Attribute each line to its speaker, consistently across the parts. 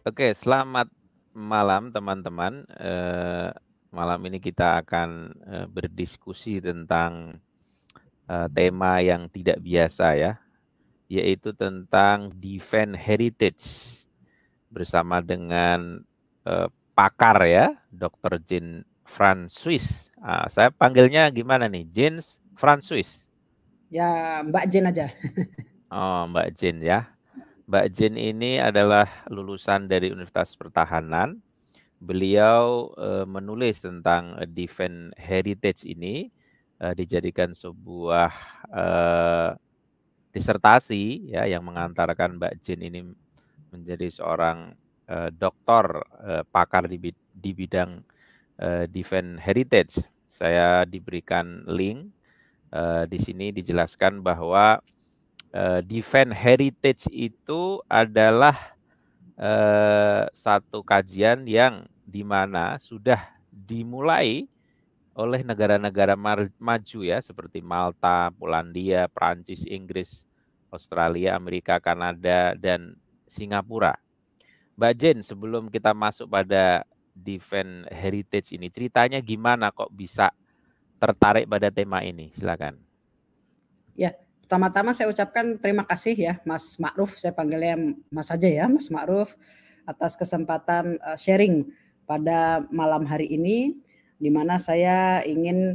Speaker 1: Oke, selamat malam teman-teman. Malam ini kita akan berdiskusi tentang tema yang tidak biasa ya, yaitu tentang Defense Heritage bersama dengan pakar ya, Dr. Jean Francis. Saya panggilnya gimana nih, Jean Francis?
Speaker 2: Ya, Mbak Jen aja.
Speaker 1: Oh, Mbak Jean ya. Mbak Jean ini adalah lulusan dari Universitas Pertahanan. Beliau menulis tentang Defense Heritage ini, dijadikan sebuah disertasi ya yang mengantarkan Mbak Jean ini menjadi seorang doktor pakar di bidang Defense Heritage. Saya diberikan link di sini dijelaskan bahwa Defense Heritage itu adalah satu kajian yang di mana sudah dimulai oleh negara-negara maju ya, seperti Malta, Polandia, Prancis, Inggris, Australia, Amerika, Kanada, dan Singapura. Mbak Jen, sebelum kita masuk pada Defense Heritage ini, ceritanya gimana kok bisa tertarik pada tema ini? Silakan.
Speaker 2: Ya, pertama-tama saya ucapkan terima kasih ya Mas Ma'ruf, saya panggilnya Mas aja ya, Mas Ma'ruf, atas kesempatan sharing pada malam hari ini, di mana saya ingin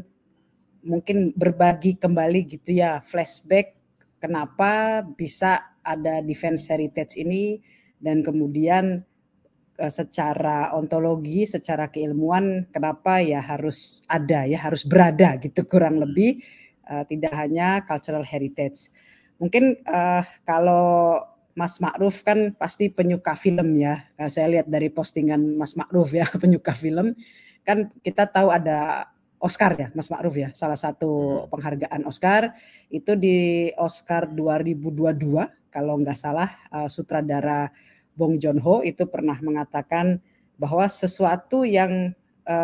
Speaker 2: mungkin berbagi kembali gitu ya, flashback kenapa bisa ada Defense Heritage ini, dan kemudian secara ontologi, secara keilmuan kenapa ya harus ada ya, harus berada gitu kurang lebih, tidak hanya cultural heritage. Mungkin kalau Mas Ma'ruf kan pasti penyuka film ya, saya lihat dari postingan Mas Ma'ruf ya, penyuka film, kan kita tahu ada Oscar ya Mas Ma'ruf ya, salah satu penghargaan Oscar itu di Oscar 2022 kalau nggak salah, sutradara Bong Joon-ho itu pernah mengatakan bahwa sesuatu yang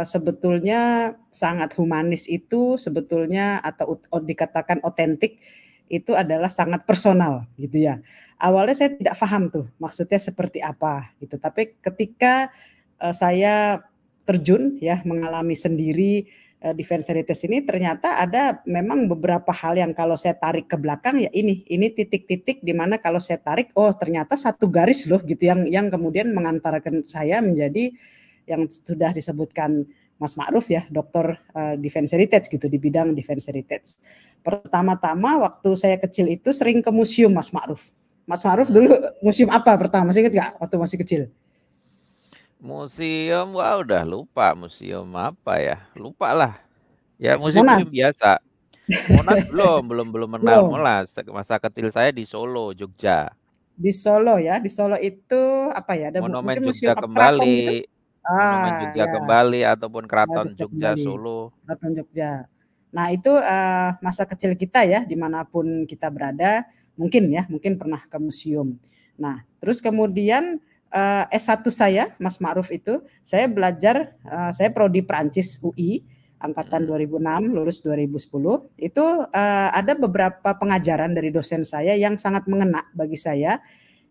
Speaker 2: sebetulnya sangat humanis itu sebetulnya atau dikatakan otentik itu adalah sangat personal gitu ya. Awalnya saya tidak paham tuh maksudnya seperti apa gitu. Tapi ketika saya terjun ya mengalami sendiri Defense Heritage ini, ternyata ada memang beberapa hal yang kalau saya tarik ke belakang ya ini titik-titik di mana kalau saya tarik oh ternyata satu garis loh gitu yang kemudian mengantarkan saya menjadi yang sudah disebutkan Mas Ma'ruf ya, dokter Defense Heritage gitu di bidang Defense Heritage. Pertama-tama waktu saya kecil itu sering ke museum Mas Ma'ruf. Mas Ma'ruf dulu museum apa pertama? Masih ingat nggak waktu masih kecil?
Speaker 1: Museum, wah udah lupa museum apa ya, lupa lah. Ya museum-museum
Speaker 2: Monas.
Speaker 1: biasa. Monas belum mengenal Monas. Masa kecil saya di Solo, Jogja.
Speaker 2: Di Solo ya, di Solo itu apa ya? Ada
Speaker 1: Monumen
Speaker 2: mungkin
Speaker 1: Jogja
Speaker 2: museum keraton gitu?
Speaker 1: Kembali, Monumen Jogja
Speaker 2: Ya,
Speaker 1: Kembali ataupun Keraton
Speaker 2: Jogja
Speaker 1: Jogja
Speaker 2: kembali,
Speaker 1: Solo.
Speaker 2: Keraton Jogja. Nah itu masa kecil kita ya, dimanapun kita berada, mungkin pernah ke museum. Nah terus kemudian S1 saya, Mas Ma'ruf itu, saya belajar, saya prodi Perancis UI, angkatan 2006, lulus 2010. Itu ada beberapa pengajaran dari dosen saya yang sangat mengena bagi saya,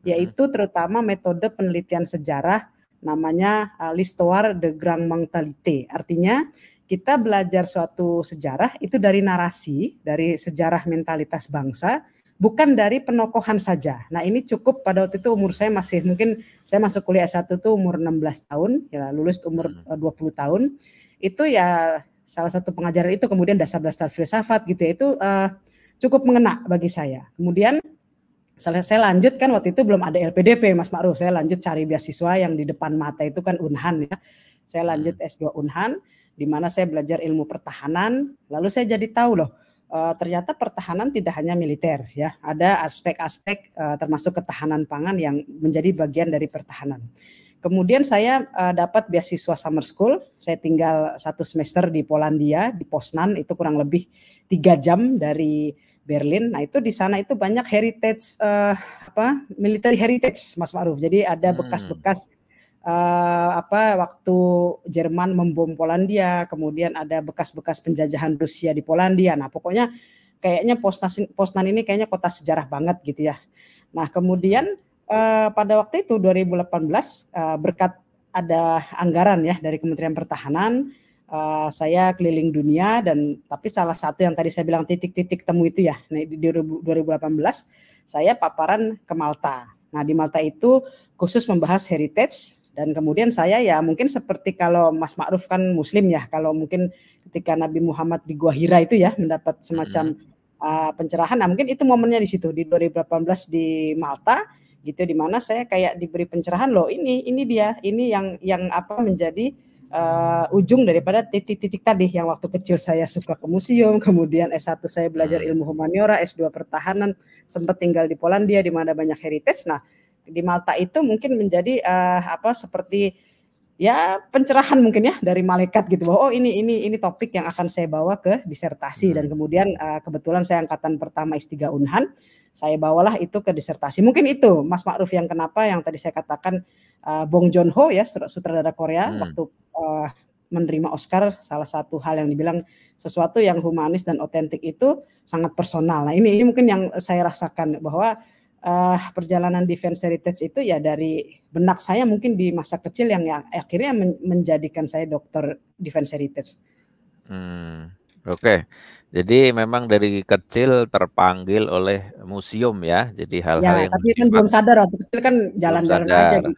Speaker 2: yaitu terutama metode penelitian sejarah namanya l'histoire de grande mentalité. Artinya kita belajar suatu sejarah itu dari narasi, dari sejarah mentalitas bangsa, bukan dari penokohan saja. Nah ini cukup pada waktu itu umur saya masih, mungkin saya masuk kuliah S1 itu umur 16 tahun, ya lulus umur 20 tahun, itu ya salah satu pengajaran itu, kemudian dasar-dasar filsafat gitu ya, itu cukup mengena bagi saya. Kemudian saya lanjut kan waktu itu belum ada LPDP Mas Ma'ruf, saya lanjut cari beasiswa yang di depan mata itu kan Unhan ya. Saya lanjut S2 Unhan, di mana saya belajar ilmu pertahanan, lalu saya jadi tahu loh, ternyata pertahanan tidak hanya militer ya, ada aspek-aspek termasuk ketahanan pangan yang menjadi bagian dari pertahanan. Kemudian saya dapat beasiswa summer school, saya tinggal 1 semester di Polandia, di Poznan, itu kurang lebih 3 jam dari Berlin. Nah itu di sana itu banyak heritage, military heritage Mas Ma'ruf. Jadi ada bekas-bekas waktu Jerman membom Polandia, kemudian ada bekas-bekas penjajahan Rusia di Polandia. Nah pokoknya kayaknya Poznan ini kayaknya kota sejarah banget gitu ya. Nah kemudian pada waktu itu 2018 berkat ada anggaran ya dari Kementerian Pertahanan, saya keliling dunia tapi salah satu yang tadi saya bilang titik-titik temu itu ya, di 2018 saya paparan ke Malta. Nah di Malta itu khusus membahas heritage dan kemudian saya ya mungkin seperti kalau Mas Ma'ruf kan Muslim ya, kalau mungkin ketika Nabi Muhammad di Gua Hira itu ya mendapat semacam pencerahan, nah mungkin itu momennya di situ di 2018 di Malta gitu, di mana saya kayak diberi pencerahan loh, ini dia, ini yang apa menjadi ujung daripada titik-titik tadi yang waktu kecil saya suka ke museum, kemudian S1 saya belajar ilmu humaniora, S2 pertahanan, sempat tinggal di Polandia di mana banyak heritage. Nah, di Malta itu mungkin menjadi seperti ya pencerahan mungkin ya dari malaikat gitu, bahwa oh ini topik yang akan saya bawa ke disertasi. Dan kemudian kebetulan saya angkatan pertama S3 Unhan, saya bawalah itu ke disertasi. Mungkin itu Mas Ma'ruf yang kenapa yang tadi saya katakan Bong Joon-ho ya, sutradara Korea, waktu menerima Oscar, salah satu hal yang dibilang sesuatu yang humanis dan otentik itu sangat personal. Nah ini mungkin yang saya rasakan bahwa perjalanan defense heritage itu ya dari benak saya mungkin di masa kecil yang akhirnya menjadikan saya dokter defense heritage.
Speaker 1: Oke. Jadi memang dari kecil terpanggil oleh museum ya. Jadi hal-hal yang
Speaker 2: tapi kan belum sadar waktu kecil kan jalan-jalan aja gitu.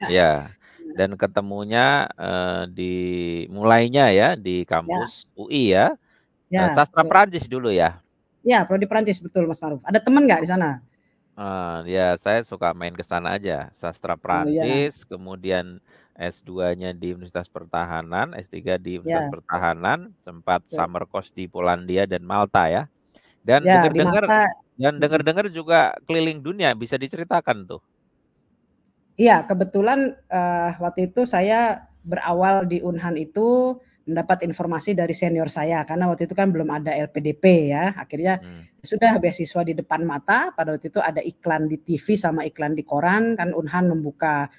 Speaker 1: Ya. Dan ketemunya mulainya ya di kampus UI ya. Sastra Prancis dulu ya.
Speaker 2: Ya, prodi Prancis betul Mas Ma'ruf. Ada teman nggak di sana?
Speaker 1: Ya saya suka main ke sana aja. Sastra Prancis, kemudian S2-nya di Universitas Pertahanan, S3 di Universitas Pertahanan, sempat summer course di Polandia dan Malta ya. Dan dengar-dengar juga keliling dunia, bisa diceritakan tuh.
Speaker 2: Iya, kebetulan waktu itu saya berawal di Unhan itu mendapat informasi dari senior saya, karena waktu itu kan belum ada LPDP ya. Akhirnya sudah beasiswa di depan mata. Pada waktu itu ada iklan di TV sama iklan di koran, kan Unhan membuka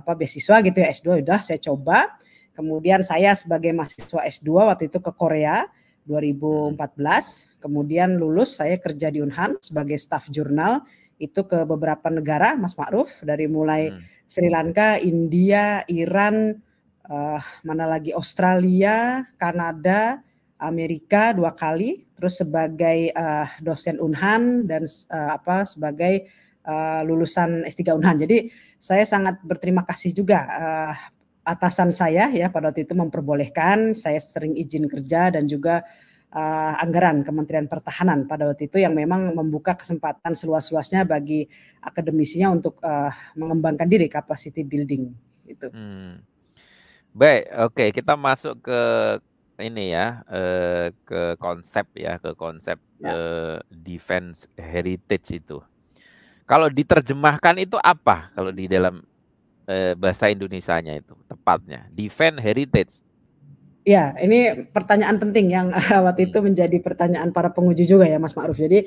Speaker 2: beasiswa gitu ya, S2 udah saya coba. Kemudian saya sebagai mahasiswa S2 waktu itu ke Korea 2014. Kemudian lulus saya kerja di Unhan sebagai staf jurnal itu ke beberapa negara Mas Ma'ruf, dari mulai Sri Lanka, India, Iran, mana lagi Australia, Kanada, Amerika 2 kali, terus sebagai dosen Unhan dan sebagai lulusan S3 Unhan. Jadi saya sangat berterima kasih juga atasan saya ya pada waktu itu memperbolehkan saya sering izin kerja, dan juga anggaran Kementerian Pertahanan pada waktu itu yang memang membuka kesempatan seluas-luasnya bagi akademisinya untuk mengembangkan diri, capacity building gitu.
Speaker 1: Baik, oke, kita masuk ke ini ya, ke konsep defense heritage itu. Kalau diterjemahkan itu apa kalau di dalam bahasa Indonesianya itu tepatnya defense heritage?
Speaker 2: Ya, ini pertanyaan penting yang waktu itu menjadi pertanyaan para penguji juga ya Mas Ma'ruf. Jadi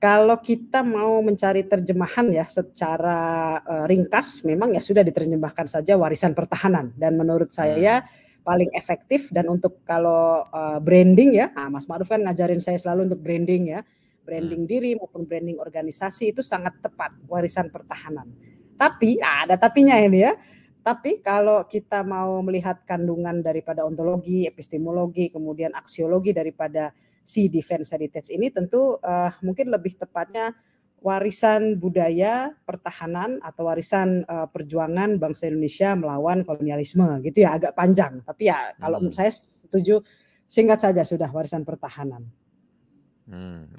Speaker 2: kalau kita mau mencari terjemahan ya secara ringkas, memang ya sudah diterjemahkan saja warisan pertahanan, dan menurut saya paling efektif. Dan untuk kalau branding ya, Mas Ma'ruf kan ngajarin saya selalu untuk branding ya, branding diri maupun branding organisasi itu sangat tepat warisan pertahanan. Tapi ada tapinya ini ya. Tapi kalau kita mau melihat kandungan daripada ontologi, epistemologi, kemudian aksiologi daripada si defense heritage ini, tentu mungkin lebih tepatnya warisan budaya pertahanan atau warisan perjuangan bangsa Indonesia melawan kolonialisme gitu ya, agak panjang. Tapi ya kalau saya setuju singkat saja sudah warisan pertahanan.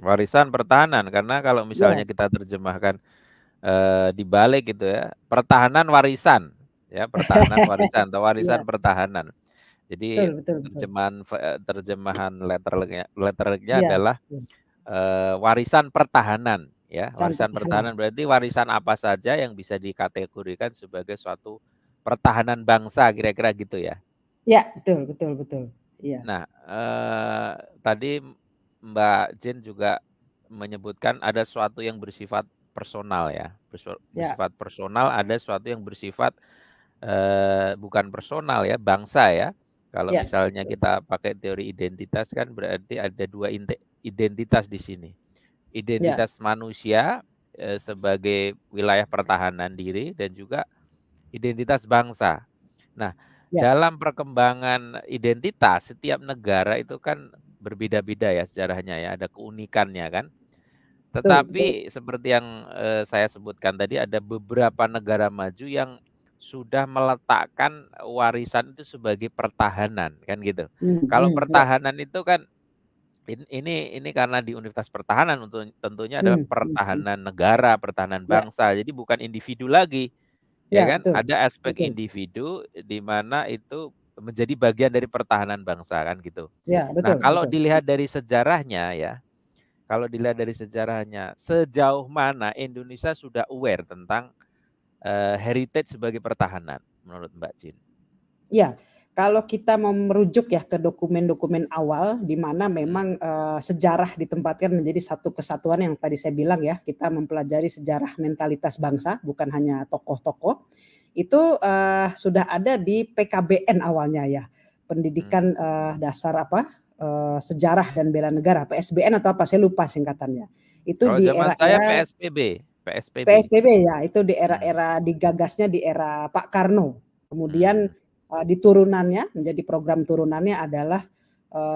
Speaker 1: Warisan pertahanan, karena kalau misalnya kita terjemahkan dibalik gitu ya, pertahanan warisan. Ya, pertahanan warisan atau warisan pertahanan. Jadi terjemahan letternya adalah warisan pertahanan ya. Warisan pertahanan berarti warisan apa saja yang bisa dikategorikan sebagai suatu pertahanan bangsa, kira-kira gitu ya.
Speaker 2: Ya, betul. Iya.
Speaker 1: Nah, tadi Mbak Jen juga menyebutkan ada sesuatu yang bersifat personal ya. Bersifat personal, ada sesuatu yang bersifat bukan personal ya, bangsa ya. Kalau misalnya kita pakai teori identitas kan berarti ada 2 identitas di sini. Identitas manusia sebagai wilayah pertahanan diri dan juga identitas bangsa. Nah,
Speaker 2: Ya,
Speaker 1: dalam perkembangan identitas setiap negara itu kan berbeda-beda ya sejarahnya ya, ada keunikannya kan.
Speaker 2: betul, betul.
Speaker 1: Tetapi seperti yang saya sebutkan tadi ada beberapa negara maju yang sudah meletakkan warisan itu sebagai pertahanan kan gitu. Kalau
Speaker 2: Ya.
Speaker 1: pertahanan itu kan ini karena di Universitas Pertahanan untuk tentunya adalah
Speaker 2: Hmm.
Speaker 1: pertahanan negara, pertahanan
Speaker 2: Ya,
Speaker 1: bangsa. Jadi bukan individu lagi, ya
Speaker 2: ya,
Speaker 1: kan?
Speaker 2: betul,
Speaker 1: Ada aspek
Speaker 2: betul.
Speaker 1: individu di mana itu menjadi bagian dari pertahanan bangsa kan gitu.
Speaker 2: Ya,
Speaker 1: Nah,
Speaker 2: betul,
Speaker 1: kalau
Speaker 2: betul.
Speaker 1: dilihat dari sejarahnya ya, kalau dilihat dari sejarahnya, sejauh mana Indonesia sudah aware tentang heritage sebagai pertahanan menurut Mbak Jin?
Speaker 2: Ya, kalau kita mau merujuk ya ke dokumen-dokumen awal di mana
Speaker 1: Hmm.
Speaker 2: memang sejarah ditempatkan menjadi satu kesatuan yang tadi saya bilang ya, kita mempelajari sejarah mentalitas bangsa, bukan hanya tokoh-tokoh. Itu sudah ada di PKBN awalnya ya, pendidikan dasar apa, sejarah dan bela negara, PSBN atau apa, saya lupa singkatannya. Itu
Speaker 1: Kalau
Speaker 2: di
Speaker 1: zaman saya
Speaker 2: era-era
Speaker 1: PSBB, PSBB.
Speaker 2: PSBB ya, itu di
Speaker 1: Hmm.
Speaker 2: era-era digagasnya di era Pak Karno. Kemudian
Speaker 1: Hmm.
Speaker 2: di turunannya menjadi program turunannya adalah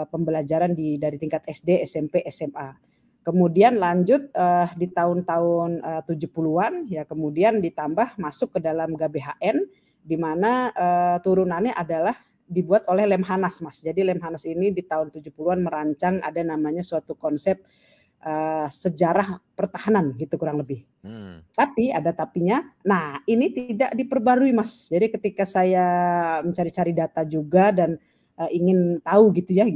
Speaker 2: pembelajaran dari tingkat SD, SMP, SMA. Kemudian lanjut di tahun-tahun 70-an ya kemudian ditambah masuk ke dalam GBHN di mana turunannya adalah dibuat oleh Lemhanas Mas. Jadi Lemhanas ini di tahun 70-an merancang ada namanya suatu konsep sejarah pertahanan gitu kurang lebih.
Speaker 1: Hmm.
Speaker 2: Tapi ada tapinya. Nah, ini tidak diperbarui, Mas. Jadi ketika saya mencari-cari data juga dan ingin tahu gitu ya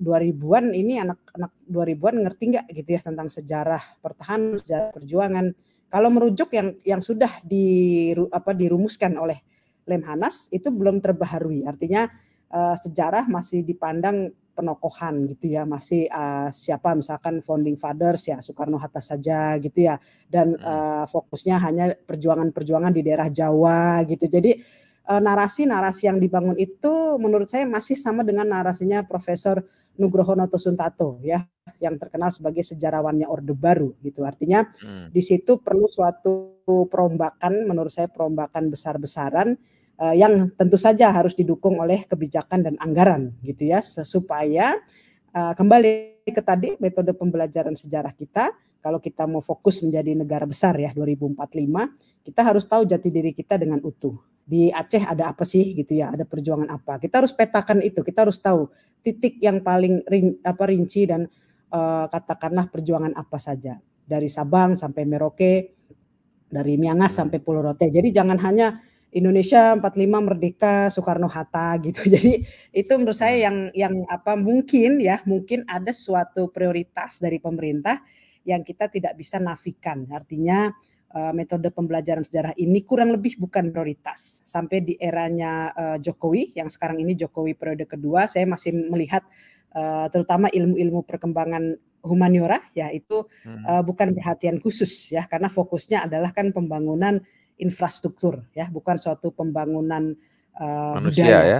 Speaker 2: 2000-an ini anak-anak 2000-an ngerti nggak gitu ya tentang sejarah pertahanan, sejarah perjuangan. Kalau merujuk yang sudah dirumuskan oleh Lemhanas itu belum terbaharui. Artinya sejarah masih dipandang penokohan gitu ya, masih siapa misalkan founding fathers ya Soekarno Hatta saja gitu ya, dan fokusnya hanya perjuangan-perjuangan di daerah Jawa gitu. Jadi narasi-narasi yang dibangun itu menurut saya masih sama dengan narasinya Profesor Nugroho Notosuntato ya, yang terkenal sebagai sejarawannya Orde Baru gitu. Artinya di situ perlu suatu perombakan, menurut saya perombakan besar-besaran yang tentu saja harus didukung oleh kebijakan dan anggaran gitu ya, supaya kembali ke tadi metode pembelajaran sejarah kita, kalau kita mau fokus menjadi negara besar ya 2045, kita harus tahu jati diri kita dengan utuh. Di Aceh ada apa sih gitu ya, ada perjuangan apa. Kita harus petakan itu, kita harus tahu titik yang paling rinci dan katakanlah perjuangan apa saja. Dari Sabang sampai Merauke, dari Miangas sampai Pulau Rote. Jadi jangan hanya Indonesia 45 merdeka Soekarno Hatta gitu. Jadi itu menurut saya yang apa mungkin ada suatu prioritas dari pemerintah yang kita tidak bisa nafikan. Artinya metode pembelajaran sejarah ini kurang lebih bukan prioritas. Sampai di eranya Jokowi yang sekarang ini Jokowi periode kedua, saya masih melihat terutama ilmu-ilmu perkembangan humaniora ya itu bukan perhatian khusus ya karena fokusnya adalah kan pembangunan infrastruktur ya bukan suatu pembangunan
Speaker 1: Manusia
Speaker 2: budaya.
Speaker 1: ya.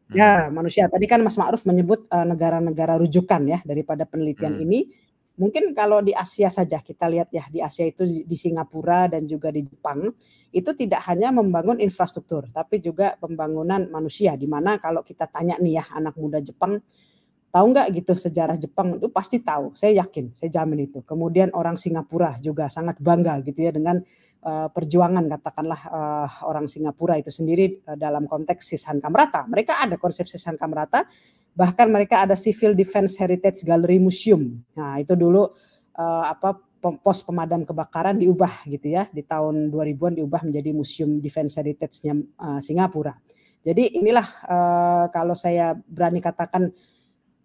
Speaker 2: Ya manusia tadi kan Mas Ma'ruf menyebut negara-negara rujukan ya daripada penelitian ini. Mungkin kalau di Asia saja kita lihat ya di Asia itu di Singapura dan juga di Jepang itu tidak hanya membangun infrastruktur tapi juga pembangunan manusia di mana kalau kita tanya nih ya anak muda Jepang tahu nggak gitu sejarah Jepang itu pasti tahu, saya yakin, saya jamin itu. Kemudian orang Singapura juga sangat bangga gitu ya dengan perjuangan katakanlah orang Singapura itu sendiri dalam konteks Sisan Kamrata. Mereka ada konsep Sisan Kamrata, bahkan mereka ada Civil Defense Heritage Gallery Museum. Nah itu dulu pos pemadam kebakaran diubah gitu ya di tahun 2000-an diubah menjadi Museum Defense Heritage-nya Singapura. Jadi inilah kalau saya berani katakan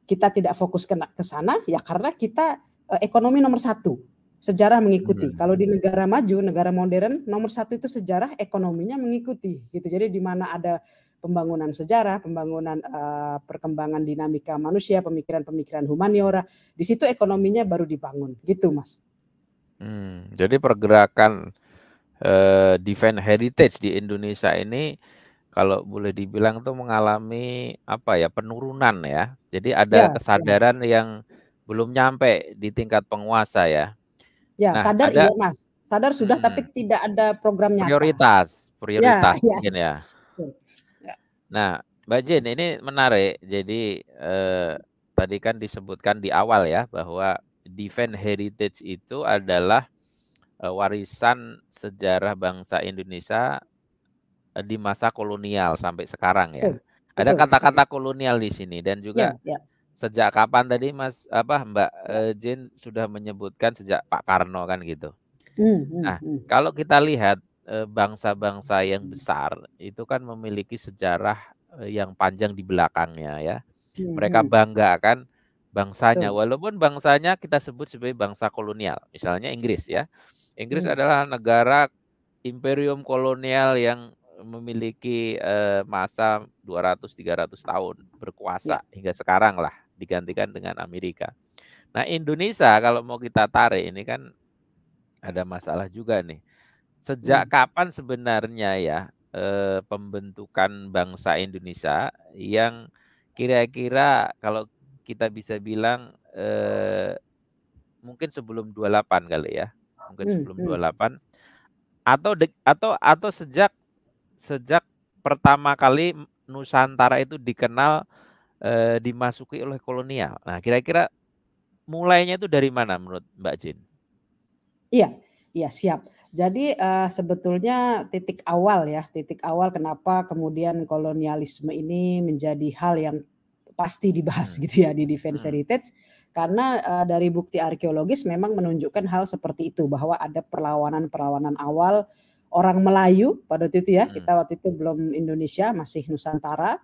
Speaker 2: kita tidak fokus ke sana ya karena kita ekonomi nomor satu. Sejarah mengikuti. Kalau di negara maju, negara modern, nomor satu itu sejarah, ekonominya mengikuti. Gitu. Jadi di mana ada pembangunan sejarah, pembangunan perkembangan dinamika manusia, pemikiran-pemikiran humaniora, di situ ekonominya baru dibangun. Gitu, Mas.
Speaker 1: Jadi pergerakan defense heritage di Indonesia ini kalau boleh dibilang tuh mengalami penurunan ya. Jadi ada kesadaran yang belum nyampe di tingkat penguasa ya.
Speaker 2: Ya,
Speaker 1: Nah,
Speaker 2: sadar
Speaker 1: ada
Speaker 2: iya, Mas. sadar sudah tapi tidak ada program nyata.
Speaker 1: Prioritas
Speaker 2: Ya,
Speaker 1: mungkin ya.
Speaker 2: ya.
Speaker 1: Nah, Mbak Jin, ini menarik. Jadi tadi kan disebutkan di awal ya bahwa Defense Heritage itu adalah warisan sejarah bangsa Indonesia di masa kolonial sampai sekarang ya. Ada kata-kata kolonial di sini dan juga sejak kapan tadi Mbak Jin sudah menyebutkan sejak Pak Karno kan gitu. Nah, kalau kita lihat bangsa-bangsa yang besar itu kan memiliki sejarah yang panjang di belakangnya ya. Mereka banggakan bangsanya walaupun bangsanya kita sebut sebagai bangsa kolonial. Misalnya Inggris ya. Inggris adalah negara imperium kolonial yang memiliki masa 200-300 tahun berkuasa hingga sekarang lah digantikan dengan Amerika. Nah, Indonesia kalau mau kita tarik ini kan ada masalah juga nih. Sejak kapan sebenarnya ya pembentukan bangsa Indonesia yang kira-kira kalau kita bisa bilang mungkin sebelum 28 kali ya. Mungkin sebelum 28 atau sejak pertama kali Nusantara itu dikenal dimasuki oleh kolonial. Nah, kira-kira mulainya itu dari mana menurut Mbak Jin?
Speaker 2: Iya, siap. Jadi sebetulnya titik awal kenapa kemudian kolonialisme ini menjadi hal yang pasti dibahas gitu ya di Defense Heritage, karena dari bukti arkeologis memang menunjukkan hal seperti itu, bahwa ada perlawanan awal orang Melayu pada waktu itu ya, kita waktu itu belum Indonesia, masih Nusantara.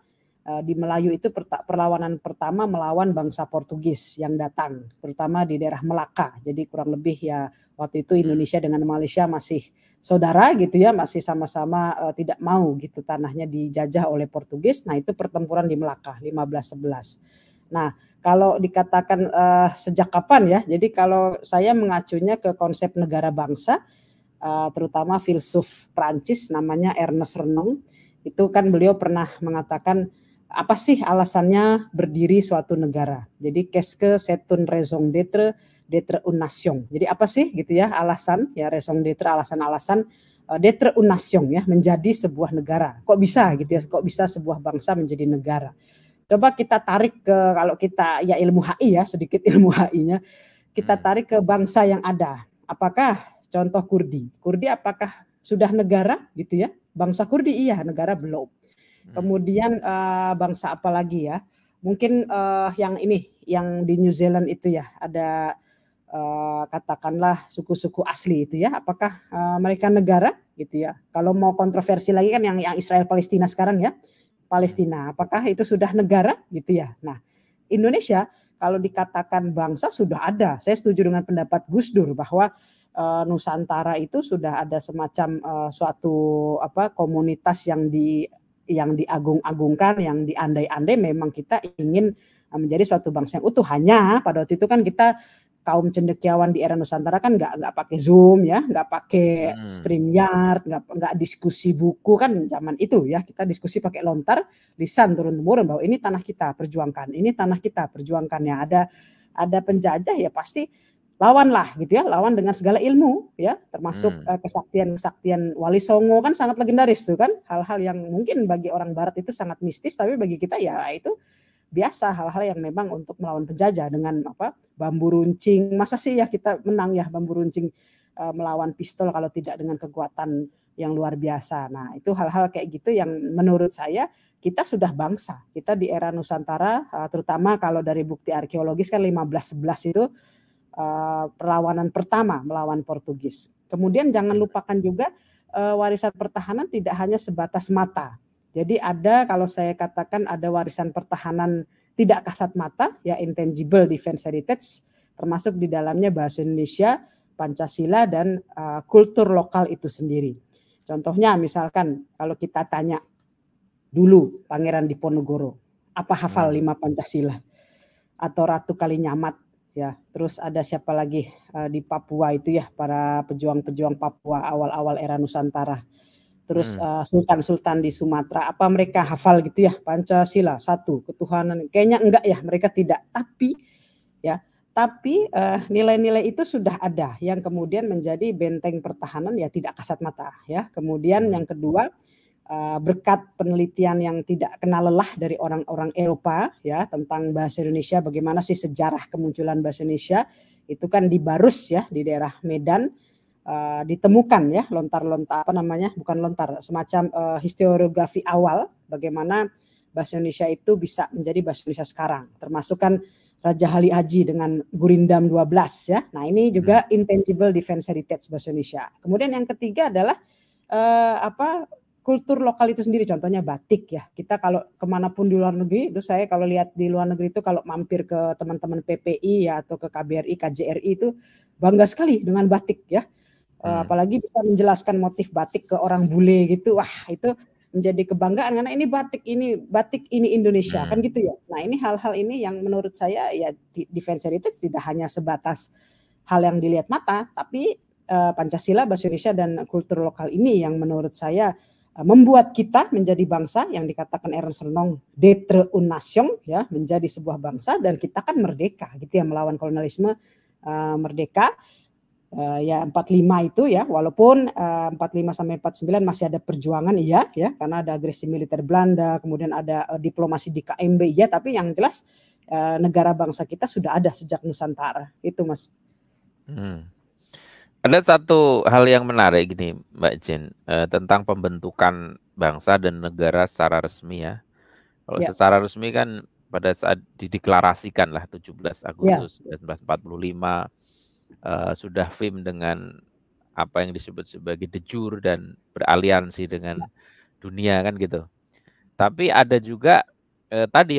Speaker 2: Di Melayu itu perlawanan pertama melawan bangsa Portugis yang datang, terutama di daerah Melaka. Jadi kurang lebih ya waktu itu Indonesia dengan Malaysia masih saudara gitu ya, masih sama-sama tidak mau gitu tanahnya dijajah oleh Portugis. Nah, itu pertempuran di Melaka 1511. Nah, kalau dikatakan sejak kapan ya, jadi kalau saya mengacunya ke konsep negara bangsa, terutama filsuf Prancis namanya Ernest Renan, itu kan beliau pernah mengatakan apa sih alasannya berdiri suatu negara. Jadi qu'est-ce que c'est une raison d'être une nation. Jadi apa sih gitu ya alasan ya raison d'être, alasan-alasan d'être une nation ya, menjadi sebuah negara. Kok bisa gitu ya, kok bisa sebuah bangsa menjadi negara. Coba kita tarik ke, kalau kita ya ilmu HI ya, sedikit ilmu HI-nya, kita tarik ke bangsa yang ada. Apakah contoh Kurdi? Kurdi apakah sudah negara gitu ya? Bangsa Kurdi iya, negara belum. Kemudian bangsa apa lagi ya? Mungkin yang ini, yang di New Zealand itu ya, ada katakanlah suku-suku asli itu ya. Apakah mereka negara gitu ya? Kalau mau kontroversi lagi kan yang Israel Palestina sekarang ya. Palestina, apakah itu sudah negara gitu ya? Nah, Indonesia kalau dikatakan bangsa sudah ada. Saya setuju dengan pendapat Gus Dur bahwa Nusantara itu sudah ada semacam suatu komunitas yang diagung-agungkan, yang diandai-andai memang kita ingin menjadi suatu bangsa yang utuh. Hanya pada waktu itu kan kita kaum cendekiawan di era Nusantara kan nggak pakai Zoom ya, nggak pakai StreamYard, nggak diskusi buku kan zaman itu ya, kita diskusi pakai lontar, lisan turun-temurun bahwa ini tanah kita perjuangkan, ini tanah kita perjuangkan. Ya ada penjajah ya pasti lawanlah gitu ya, lawan dengan segala ilmu ya, termasuk kesaktian Wali Songo kan sangat legendaris tuh kan, hal-hal yang mungkin bagi orang barat itu sangat mistis, tapi bagi kita ya itu biasa, hal-hal yang memang untuk melawan penjajah dengan bambu runcing. Masa sih ya kita menang ya bambu runcing melawan pistol kalau tidak dengan kekuatan yang luar biasa. Nah, itu hal-hal kayak gitu yang menurut saya kita sudah bangsa. Kita di era Nusantara, terutama kalau dari bukti arkeologis kan 1511 itu perlawanan pertama melawan Portugis. Kemudian jangan lupakan juga warisan pertahanan tidak hanya sebatas mata. Jadi ada, kalau saya katakan ada warisan pertahanan tidak kasat mata, ya intangible defense heritage, termasuk di dalamnya bahasa Indonesia, Pancasila, dan kultur lokal itu sendiri. Contohnya misalkan kalau kita tanya dulu Pangeran Diponegoro, apa hafal 5 Pancasila? Atau Ratu Kalinyamat, ya, terus ada siapa lagi di Papua itu ya, para pejuang-pejuang Papua awal-awal era Nusantara. Terus sultan-sultan di Sumatera, apa mereka hafal gitu ya Pancasila, satu ketuhanan? Kayaknya enggak ya, mereka tidak. Tapi ya Tapi nilai-nilai itu sudah ada yang kemudian menjadi benteng pertahanan ya tidak kasat mata ya. Kemudian yang kedua berkat penelitian yang tidak kenal lelah dari orang-orang Eropa ya tentang bahasa Indonesia, bagaimana sih sejarah kemunculan bahasa Indonesia, itu kan di Barus ya di daerah Medan ditemukan ya lontar-lontar apa namanya, bukan lontar, semacam historiografi awal bagaimana bahasa Indonesia itu bisa menjadi bahasa Indonesia sekarang, termasuk kan Raja Ali Haji dengan Gurindam 12 ya. Nah, ini juga intangible defense heritage bahasa Indonesia. Kemudian yang ketiga adalah kultur lokal itu sendiri, contohnya batik ya. Kita kalau kemanapun di luar negeri, itu saya kalau lihat di luar negeri itu kalau mampir ke teman-teman PPI ya atau ke KBRI, KJRI itu bangga sekali dengan batik ya. Apalagi bisa menjelaskan motif batik ke orang bule gitu, wah itu menjadi kebanggaan karena ini batik ini Indonesia kan gitu ya. Nah ini hal-hal ini yang menurut saya ya defense heritage tidak hanya sebatas hal yang dilihat mata, tapi Pancasila, bahasa Indonesia dan kultur lokal ini yang menurut saya membuat kita menjadi bangsa yang dikatakan Ernest Renan d'être une nation ya, menjadi sebuah bangsa, dan kita kan merdeka gitu ya, melawan kolonialisme, merdeka ya 45 itu ya, walaupun 45 sampai 49 masih ada perjuangan iya ya, karena ada agresi militer Belanda, kemudian ada diplomasi di KMB ya, tapi yang jelas negara bangsa kita sudah ada sejak Nusantara itu Mas.
Speaker 1: Ada satu hal yang menarik gini Mbak Jen, tentang pembentukan bangsa dan negara secara resmi ya. Kalau secara resmi kan pada saat dideklarasikan lah 17 Agustus 1945 sudah firm dengan apa yang disebut sebagai de jure dan beraliansi dengan dunia kan gitu. Tapi ada juga tadi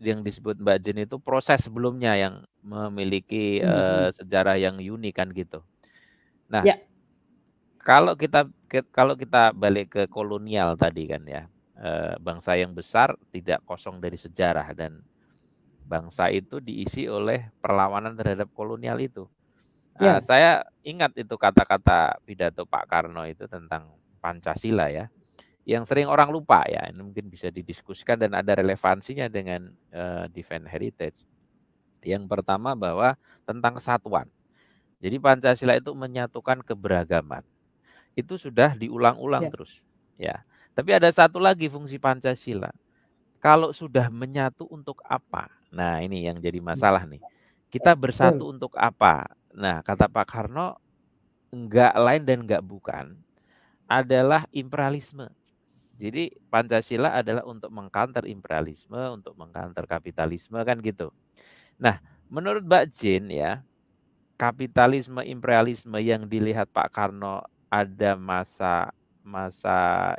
Speaker 1: yang disebut Mbak Jen itu proses sebelumnya yang memiliki sejarah yang unik kan gitu. Nah, kalau kita balik ke kolonial tadi kan ya, bangsa yang besar tidak kosong dari sejarah, dan bangsa itu diisi oleh perlawanan terhadap kolonial itu. Saya ingat itu kata-kata pidato Pak Karno itu tentang Pancasila ya, yang sering orang lupa ya, ini mungkin bisa didiskusikan dan ada relevansinya dengan defense heritage. Yang pertama bahwa tentang kesatuan. Jadi Pancasila itu menyatukan keberagaman. Itu sudah diulang-ulang terus ya. Tapi ada satu lagi fungsi Pancasila. Kalau sudah menyatu untuk apa? Nah, ini yang jadi masalah nih. Kita bersatu untuk apa? Nah, kata Pak Karno, enggak lain dan enggak bukan adalah imperialisme. Jadi Pancasila adalah untuk mengcounter imperialisme, untuk mengcounter kapitalisme kan gitu. Nah, menurut Mbak Jen ya, kapitalisme imperialisme yang dilihat Pak Karno ada masa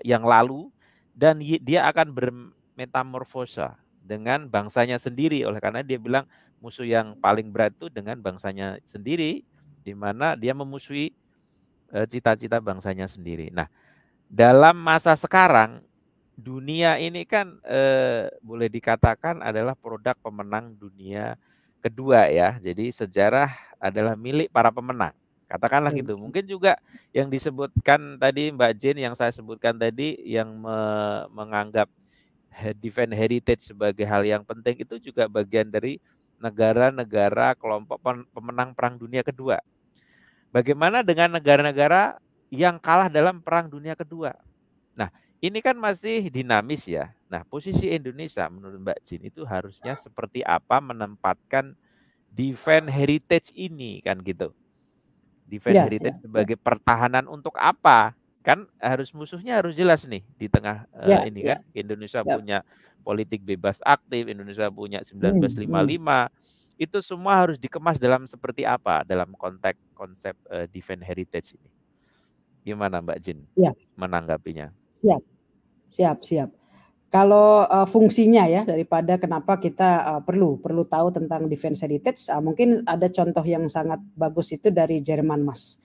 Speaker 1: yang lalu, dan dia akan bermetamorfosa dengan bangsanya sendiri, oleh karena dia bilang musuh yang paling berat itu dengan bangsanya sendiri, di mana dia memusuhi cita-cita bangsanya sendiri. Nah, dalam masa sekarang dunia ini kan boleh dikatakan adalah produk pemenang dunia kedua ya. Jadi sejarah adalah milik para pemenang. Katakanlah gitu. Mungkin juga yang disebutkan tadi Mbak Jen, yang saya sebutkan tadi, yang menganggap defense heritage sebagai hal yang penting, itu juga bagian dari negara-negara kelompok pemenang Perang Dunia Kedua. Bagaimana dengan negara-negara yang kalah dalam Perang Dunia Kedua? Nah, ini kan masih dinamis ya. Nah, posisi Indonesia menurut Mbak Jen itu harusnya seperti apa menempatkan defense heritage ini kan gitu. Defense heritage sebagai pertahanan untuk apa? Kan harus musuhnya harus jelas nih di tengah ini kan. Indonesia punya politik bebas aktif, Indonesia punya 1955. Itu semua harus dikemas dalam seperti apa dalam konteks konsep defense heritage ini. Gimana Mbak Jen menanggapinya?
Speaker 2: Siap. Kalau fungsinya ya, daripada kenapa kita perlu tahu tentang defense heritage, mungkin ada contoh yang sangat bagus itu dari Jerman Mas.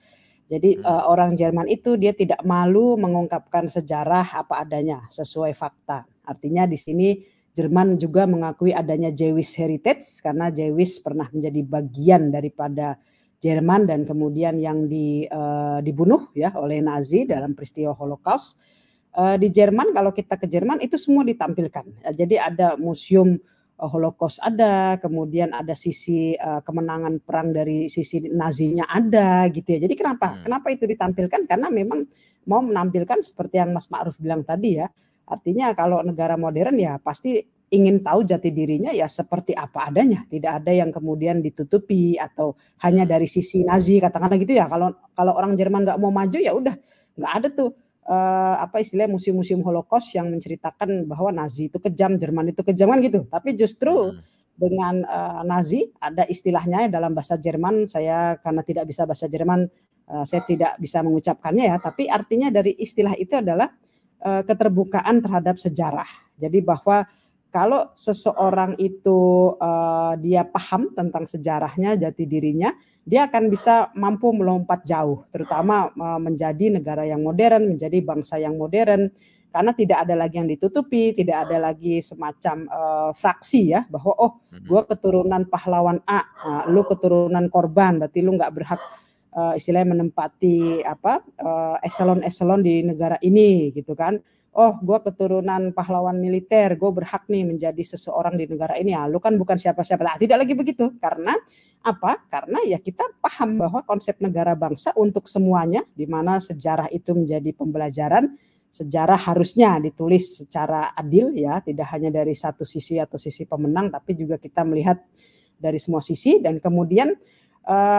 Speaker 2: Jadi orang Jerman itu dia tidak malu mengungkapkan sejarah apa adanya sesuai fakta. Artinya di sini Jerman juga mengakui adanya Jewish heritage karena Jewish pernah menjadi bagian daripada Jerman dan kemudian yang dibunuh ya oleh Nazi dalam peristiwa Holocaust. Di Jerman, kalau kita ke Jerman itu semua ditampilkan. Jadi ada museum Holocaust ada, kemudian ada sisi kemenangan perang dari sisi Nazinya ada gitu ya. Jadi kenapa? Kenapa itu ditampilkan? Karena memang mau menampilkan seperti yang Mas Ma'ruf bilang tadi ya. Artinya kalau negara modern ya pasti ingin tahu jati dirinya ya seperti apa adanya. Tidak ada yang kemudian ditutupi atau hanya dari sisi Nazi katakanlah gitu ya. Kalau orang Jerman nggak mau maju ya udah nggak ada tuh apa istilahnya museum-museum Holocaust yang menceritakan bahwa Nazi itu kejam, Jerman itu kejam kan gitu. Tapi justru dengan Nazi ada istilahnya dalam bahasa Jerman. Saya karena tidak bisa bahasa Jerman, saya tidak bisa mengucapkannya ya. Tapi artinya dari istilah itu adalah keterbukaan terhadap sejarah. Jadi bahwa kalau seseorang itu dia paham tentang sejarahnya, jati dirinya, dia akan bisa mampu melompat jauh, terutama menjadi negara yang modern, menjadi bangsa yang modern, karena tidak ada lagi yang ditutupi, tidak ada lagi semacam fraksi ya, bahwa oh gue keturunan pahlawan A, lu keturunan korban, berarti lu nggak berhak istilahnya menempati eselon-eselon di negara ini gitu kan. Oh, gue keturunan pahlawan militer, gue berhak nih menjadi seseorang di negara ini. Ya, lu kan bukan siapa-siapa. Nah, tidak lagi begitu. Karena apa? Karena ya kita paham bahwa konsep negara bangsa untuk semuanya, di mana sejarah itu menjadi pembelajaran, sejarah harusnya ditulis secara adil ya, tidak hanya dari satu sisi atau sisi pemenang, tapi juga kita melihat dari semua sisi. Dan kemudian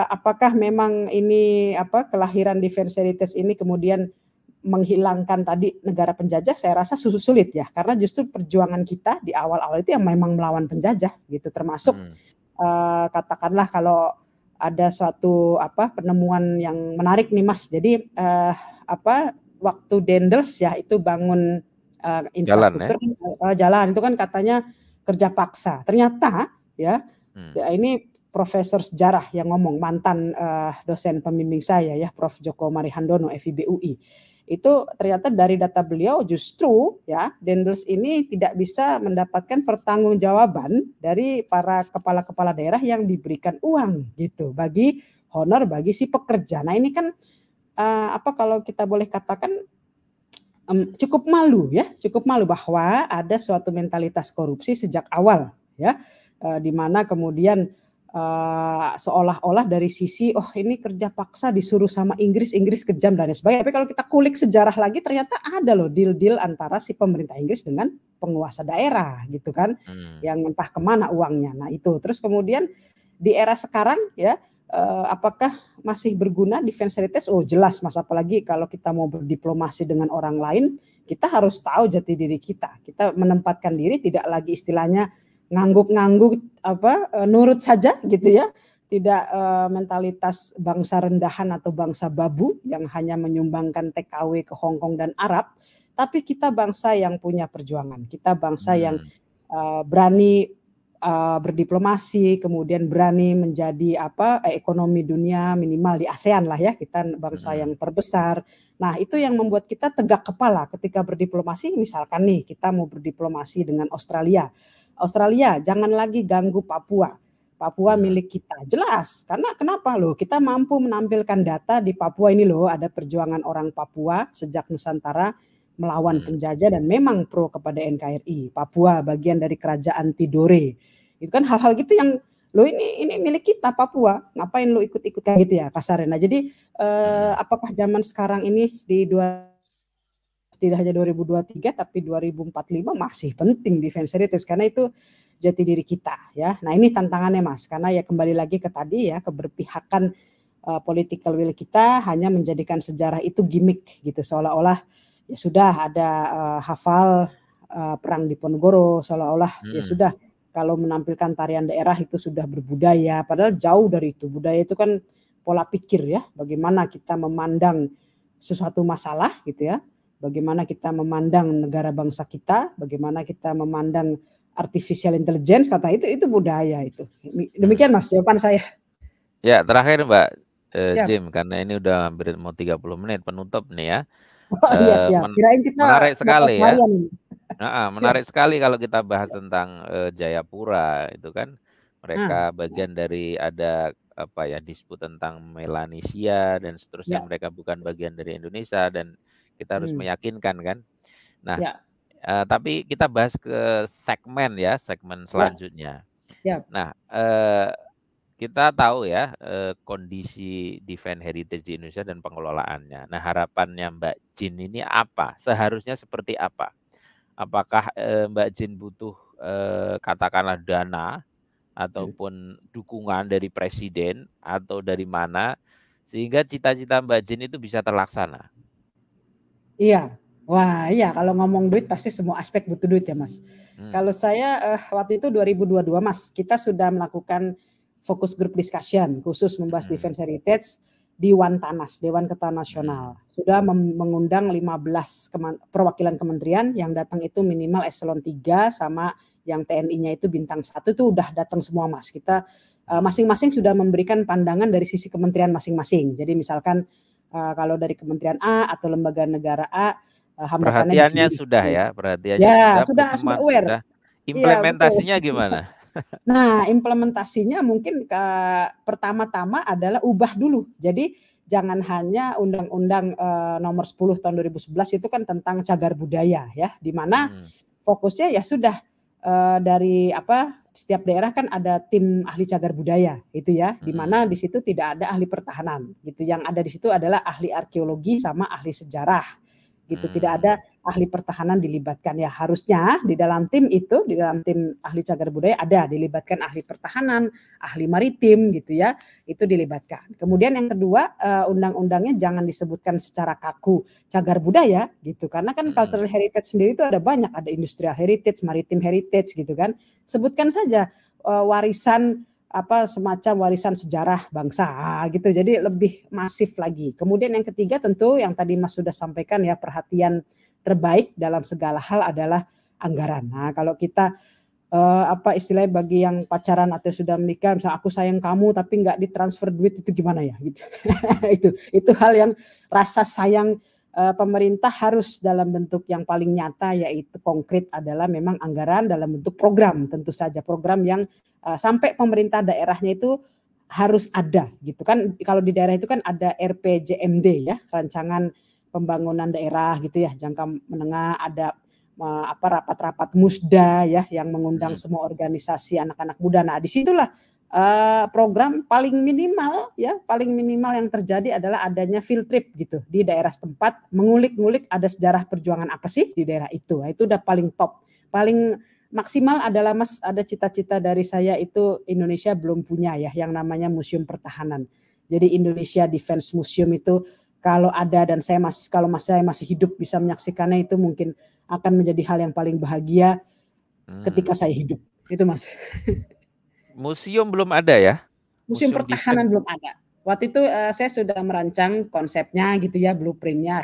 Speaker 2: apakah memang ini kelahiran Defense Heritage ini kemudian menghilangkan tadi negara penjajah, saya rasa sulit ya, karena justru perjuangan kita di awal-awal itu yang memang melawan penjajah gitu, termasuk katakanlah kalau ada suatu penemuan yang menarik nih Mas, jadi waktu Dendels ya itu bangun infrastruktur jalan itu kan katanya kerja paksa, ternyata ya ini profesor sejarah yang ngomong, mantan dosen pembimbing saya ya, Prof. Joko Marihandono FIB UI. Itu ternyata dari data beliau justru ya Dendels ini tidak bisa mendapatkan pertanggungjawaban dari para kepala-kepala daerah yang diberikan uang gitu bagi honor bagi si pekerja. Nah ini kan kalau kita boleh katakan cukup malu bahwa ada suatu mentalitas korupsi sejak awal ya, di mana kemudian seolah-olah dari sisi ini kerja paksa disuruh sama Inggris kejam dan sebagainya. Tapi kalau kita kulik sejarah lagi ternyata ada loh deal-deal antara si pemerintah Inggris dengan penguasa daerah gitu kan, yang entah kemana uangnya. Nah itu terus kemudian di era sekarang ya apakah masih berguna Defense Heritage? Oh jelas Mas, apalagi kalau kita mau berdiplomasi dengan orang lain, kita harus tahu jati diri kita. Kita menempatkan diri tidak lagi istilahnya ngangguk-ngangguk nurut saja gitu ya, tidak mentalitas bangsa rendahan atau bangsa babu yang hanya menyumbangkan TKW ke Hong Kong dan Arab, tapi kita bangsa yang punya perjuangan, kita bangsa yang berani berdiplomasi, kemudian berani menjadi ekonomi dunia minimal di ASEAN lah ya, kita bangsa yang terbesar. Nah itu yang membuat kita tegak kepala ketika berdiplomasi. Misalkan nih kita mau berdiplomasi dengan Australia, jangan lagi ganggu Papua milik kita. Jelas, karena kenapa loh? Kita mampu menampilkan data di Papua ini loh, ada perjuangan orang Papua sejak Nusantara melawan penjajah dan memang pro kepada NKRI. Papua bagian dari kerajaan Tidore. Itu kan hal-hal gitu yang lo ini milik kita Papua, ngapain lo ikut-ikutan gitu ya kasarnya. Nah, jadi apakah zaman sekarang ini tidak hanya 2023 tapi 2045 masih penting Defense Heritage karena itu jati diri kita ya. Nah ini tantangannya Mas, karena ya kembali lagi ke tadi ya, keberpihakan political will kita hanya menjadikan sejarah itu gimmick gitu, seolah-olah ya sudah ada hafal perang Diponegoro, seolah-olah ya sudah kalau menampilkan tarian daerah itu sudah berbudaya, padahal jauh dari itu. Budaya itu kan pola pikir ya, bagaimana kita memandang sesuatu masalah gitu ya, bagaimana kita memandang negara bangsa kita, bagaimana kita memandang artificial intelligence, kata itu budaya itu. Demikian Mas jawaban saya.
Speaker 1: Ya, terakhir Mbak Jim, karena ini udah hampir mau 30 menit penutup nih ya.
Speaker 2: Oh iya siap. Kirain kita
Speaker 1: menarik sekali ya. Menarik
Speaker 2: siap.
Speaker 1: sekali kalau kita bahas tentang Jayapura itu kan, mereka bagian dari ada disput tentang Melanesia dan seterusnya, mereka bukan bagian dari Indonesia dan kita harus meyakinkan kan. Nah, Tapi kita bahas ke segmen ya, segmen selanjutnya.
Speaker 2: Ya.
Speaker 1: Nah, kita tahu ya kondisi Defense Heritage di Indonesia dan pengelolaannya. Nah, harapannya Mbak Jin ini apa? Seharusnya seperti apa? Apakah Mbak Jin butuh katakanlah dana ataupun dukungan dari presiden atau dari mana sehingga cita-cita Mbak Jin itu bisa terlaksana?
Speaker 2: Iya. Wah, iya kalau ngomong duit pasti semua aspek butuh duit ya, Mas. Kalau saya waktu itu 2022, Mas, kita sudah melakukan fokus group discussion khusus membahas Defense Heritage di Wantanas, Dewan Ketahanan Nasional. Sudah mengundang 15 perwakilan kementerian, yang datang itu minimal eselon 3 sama yang TNI-nya itu bintang 1 itu udah datang semua, Mas. Kita masing-masing sudah memberikan pandangan dari sisi kementerian masing-masing. Jadi misalkan kalau dari Kementerian A atau lembaga negara A, hambatannya
Speaker 1: Perhatiannya
Speaker 2: di
Speaker 1: sudah
Speaker 2: sini.
Speaker 1: ya, perhatiannya
Speaker 2: Ya,
Speaker 1: sudah,
Speaker 2: sudah
Speaker 1: berteman
Speaker 2: aware.
Speaker 1: sudah.
Speaker 2: Iya, betul.
Speaker 1: Implementasinya gimana?
Speaker 2: Nah, implementasinya mungkin pertama-tama adalah ubah dulu. Jadi jangan hanya Undang-Undang nomor 10 tahun 2011 itu kan tentang cagar budaya ya, di mana fokusnya ya sudah dari setiap daerah kan ada tim ahli cagar budaya itu ya, di mana di situ tidak ada ahli pertahanan gitu. Yang ada di situ adalah ahli arkeologi sama ahli sejarah gitu, tidak ada ahli pertahanan dilibatkan. Ya harusnya di dalam tim itu, di dalam tim ahli cagar budaya ada dilibatkan ahli pertahanan, ahli maritim gitu ya, itu dilibatkan. Kemudian yang kedua, undang-undangnya jangan disebutkan secara kaku cagar budaya gitu, karena kan cultural heritage sendiri itu ada banyak, ada industrial heritage, maritim heritage gitu kan. Sebutkan saja warisan semacam warisan sejarah bangsa gitu, jadi lebih masif lagi. Kemudian yang ketiga tentu yang tadi Mas sudah sampaikan ya, perhatian terbaik dalam segala hal adalah anggaran. Nah kalau kita istilahnya bagi yang pacaran atau sudah menikah, misalnya aku sayang kamu tapi nggak ditransfer duit, itu gimana ya gitu. itu hal yang rasa sayang pemerintah harus dalam bentuk yang paling nyata, yaitu konkret adalah memang anggaran dalam bentuk program, tentu saja program yang sampai pemerintah daerahnya itu harus ada gitu kan. Kalau di daerah itu kan ada RPJMD ya, rancangan pembangunan daerah gitu ya, jangka menengah, ada rapat-rapat musda ya yang mengundang semua organisasi anak-anak muda. Nah, disitulah program paling minimal yang terjadi adalah adanya field trip gitu di daerah setempat, mengulik-ngulik ada sejarah perjuangan apa sih di daerah itu. Nah, itu udah paling top. Paling maksimal adalah Mas, ada cita-cita dari saya itu Indonesia belum punya ya yang namanya museum pertahanan. Jadi Indonesia Defense Museum itu kalau ada, dan saya masih hidup bisa menyaksikannya, itu mungkin akan menjadi hal yang paling bahagia ketika saya hidup. Itu Mas.
Speaker 1: Museum belum ada ya?
Speaker 2: Museum pertahanan belum ada. Waktu itu saya sudah merancang konsepnya gitu ya, blueprintnya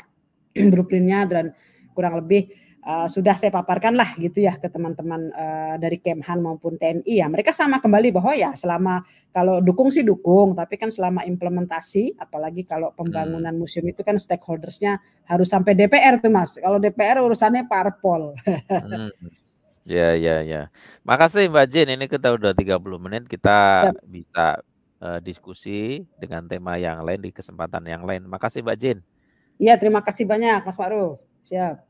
Speaker 2: dan kurang lebih sudah saya paparkan lah gitu ya ke teman-teman dari Kemhan maupun TNI ya. Mereka sama kembali bahwa ya selama kalau dukung sih dukung, tapi kan selama implementasi, apalagi kalau pembangunan museum itu kan stakeholdersnya harus sampai DPR tuh Mas. Kalau DPR urusannya parpol.
Speaker 1: Ya. Makasih Mbak Jin, ini kita udah 30 menit, kita bisa diskusi dengan tema yang lain di kesempatan yang lain. Makasih Mbak Jin.
Speaker 2: Iya, terima kasih banyak Mas Ma'ruf. Siap.